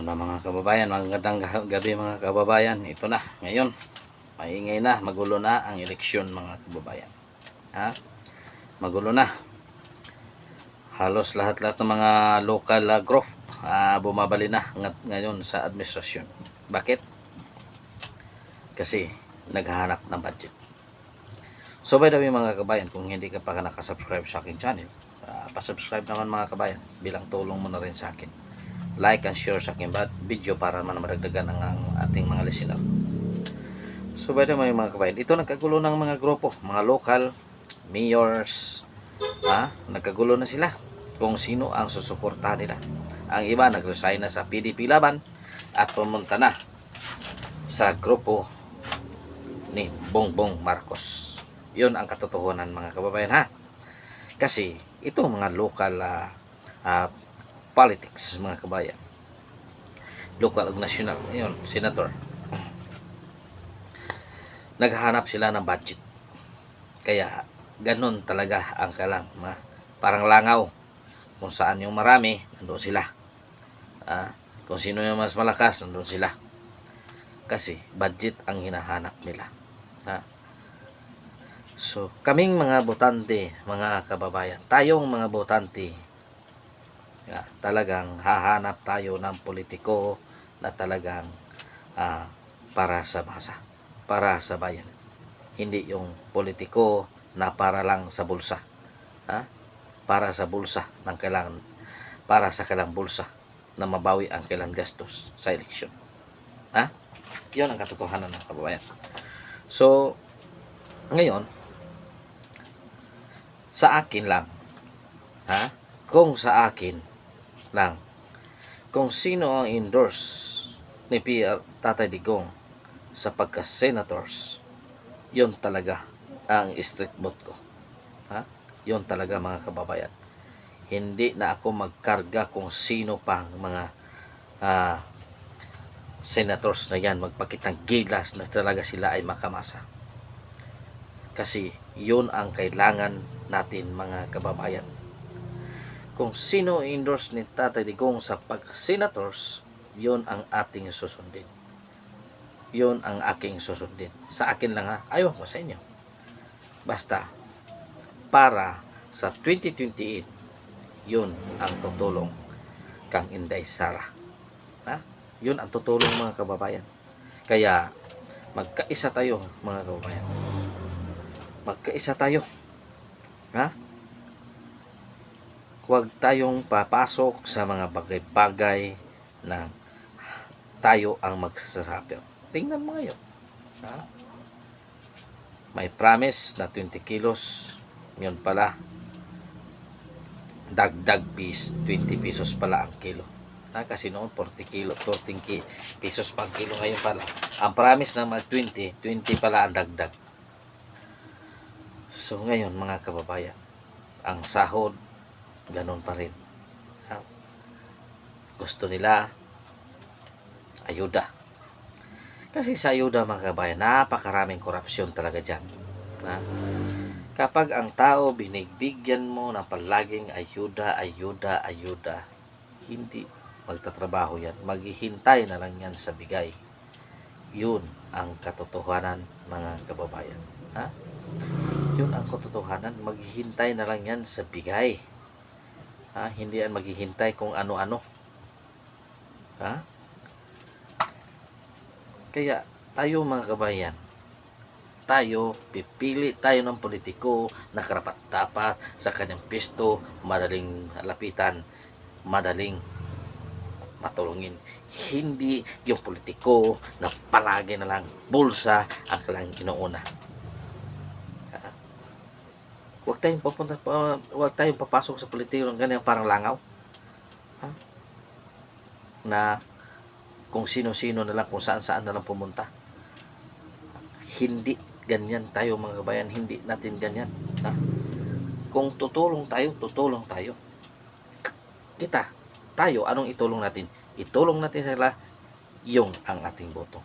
na mga kababayan, magandang gabi mga kababayan. Ito na, ngayon, maingay na, magulo na ang eleksyon mga kababayan. Ha? Magulo na. Halos lahat-lahat ng mga local group bumabali na ngayon sa administrasyon. Bakit? Kasi naghahanap ng budget. So by the way mga kababayan, kung hindi ka pa nakasubscribe sa aking channel, pasubscribe naman mga kababayan bilang tulong mo na rin sa akin. Like and share sa aking video para naman madagdagan ang ating mga listener. So by the way mga kabayan, ito nagkagulo ng mga grupo, mga local mayors, nagkagulo na sila kung sino ang susuportahan nila. Ang iba nag-resign na sa PDP Laban at pumunta na sa grupo ni Bongbong Marcos. Yun ang katotohanan mga kababayan ha. Kasi ito mga local politics mga kabayan, local ug national, yun, senator, naghahanap sila ng budget. Kaya ganun talaga ang kalang parang langaw, kung saan yung marami nandoon sila, kung sino yung mas malakas nandoon sila, kasi budget ang hinahanap nila. So kaming mga botante mga kababayan, tayong mga botante, talagang hahanap tayo ng politiko na talagang para sa masa, para sa bayan. Hindi yung politiko na para lang sa bulsa, para sa bulsa ng kailangan, para sa kailang bulsa na mabawi ang kailang gastos sa eleksyon. Yun ang katotohanan ng kababayan. So ngayon sa akin lang, kung sa akin lang, kung sino ang endorse ni PR Tatay Digong sa pagka-senators, yun talaga ang street vote ko. Yun talaga mga kababayan. Hindi na ako magkarga kung sino pang mga senators na yan magpakitang gilas na talaga sila ay makamasa. Kasi yun ang kailangan natin mga kababayan. Kung sino endorse ni Tatay Digong sa pag-senators, yun ang ating susundin. Yun ang aking susundin. Sa akin lang ayaw ko sa inyo. Basta para sa 2028, yun ang tutulong kang Inday Sara. Yun ang tutulong mga kababayan. Kaya magkaisa tayo mga kababayan. Magkaisa tayo. Huwag tayong papasok sa mga bagay-bagay na tayo ang magsasabi. Tingnan mo ngayon. May promise na 20 kilos. Yun pala, dagdag 20 pesos pala ang kilo. Kasi noon 40 pesos pang kilo. Ngayon pala, ang promise na mag 20 pala ang dagdag. So ngayon mga kababayan, ang sahod ganun pa rin. Gusto nila ayuda. Kasi sa ayuda mga kabayan, napakaraming korupsyon talaga dyan. Kapag ang tao binigbigyan mo ng palaging ayuda, hindi magtatrabaho yan. Maghihintay na lang yan sa bigay. Yun ang katotohanan mga kababayan. Yun ang katotohanan. Maghihintay na lang yan sa bigay. Hindi yan maghihintay kung ano-ano. Kaya tayo mga kabayan, tayo pipili tayo ng politiko na karapat-dapat sa kanyang pisto, madaling lapitan, madaling matulungin. Hindi yung politiko na palagi na lang bulsa ang kailangang inuuna. Huwag tayong papasok sa politiko ng ganyan parang langaw. Na kung sino-sino na lang, kung saan-saan na lang pumunta. Hindi ganyan tayo mga kabayan. Hindi natin ganyan. Kung tutulong tayo. Tayo, anong itulong natin? Itulong natin sila yung ang ating boto.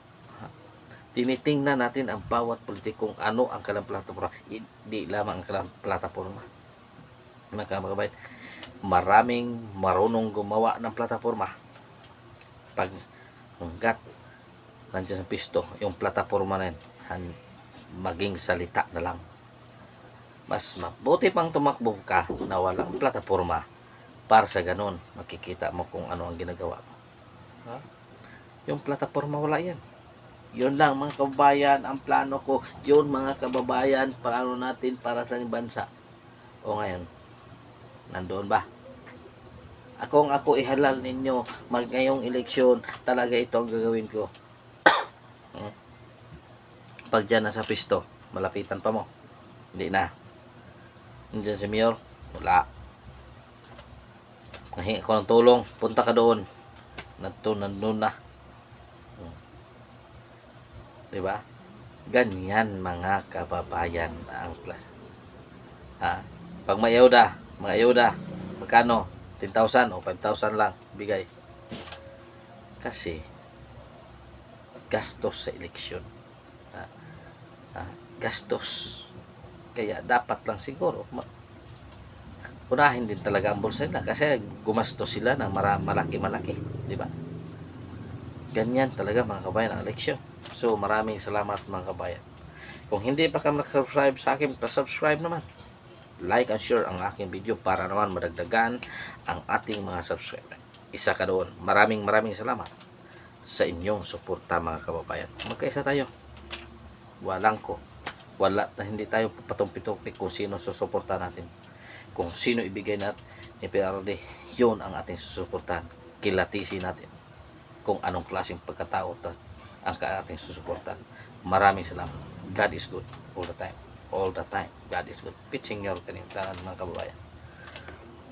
Tinitingnan natin ang bawat politikong ano ang kanilang plataforma. Hindi lamang ang kanilang plataforma. Mga kababayan, maraming marunong gumawa ng plataforma. pag hanggat nandiyan sa pisto, yung plataforma na yun, maging salita na lang. Mas mabuti pang tumakbo ka na walang plataforma para sa ganun, makikita mo kung ano ang ginagawa mo. Ha? Yung plataforma, wala yan. Yun lang mga kababayan, ang plano ko, yun mga kababayan, plano natin para sa bansa. O ngayon, nandoon ba? Ako ihalal ninyo, ngayong eleksyon, talaga ito ang gagawin ko. Pag dyan nasa pisto, malapitan pa mo. Hindi na. Nandiyan si Mayor, wala. Nahingi ko ng tulong, punta ka doon. Nandun na. Diba? Ganyan mga kababayan ang plus. Ha? Pag may ayuda, magkano? 10,000 o 5,000 lang bigay. Kasi gastos sa eleksyon. Gastos. Kaya dapat lang siguro unahin din talaga ang bulsa nila kasi gumastos sila ng malaki-malaki, di ba? Ganyan talaga mga kabayan ang eleksyon. So maraming salamat mga kabayan. Kung hindi pa ka subscribe sa akin, pa-subscribe naman. Like and share ang aking video para naman madagdagan ang ating mga subscriber. Isa ka doon. Maraming salamat sa inyong suporta mga kababayan. Magkaisa tayo. Wala na hindi tayo patumpi-tumpi kung sino susuporta natin. Kung sino ibigay natin ni PRD, yun ang ating susuportahan. Kilatisin natin kung anong klaseng pagkatao ang ating susuportahan. Maraming salamat. God is good all the time. All the time. God is good. Pitching your kanintanan mga kababayan.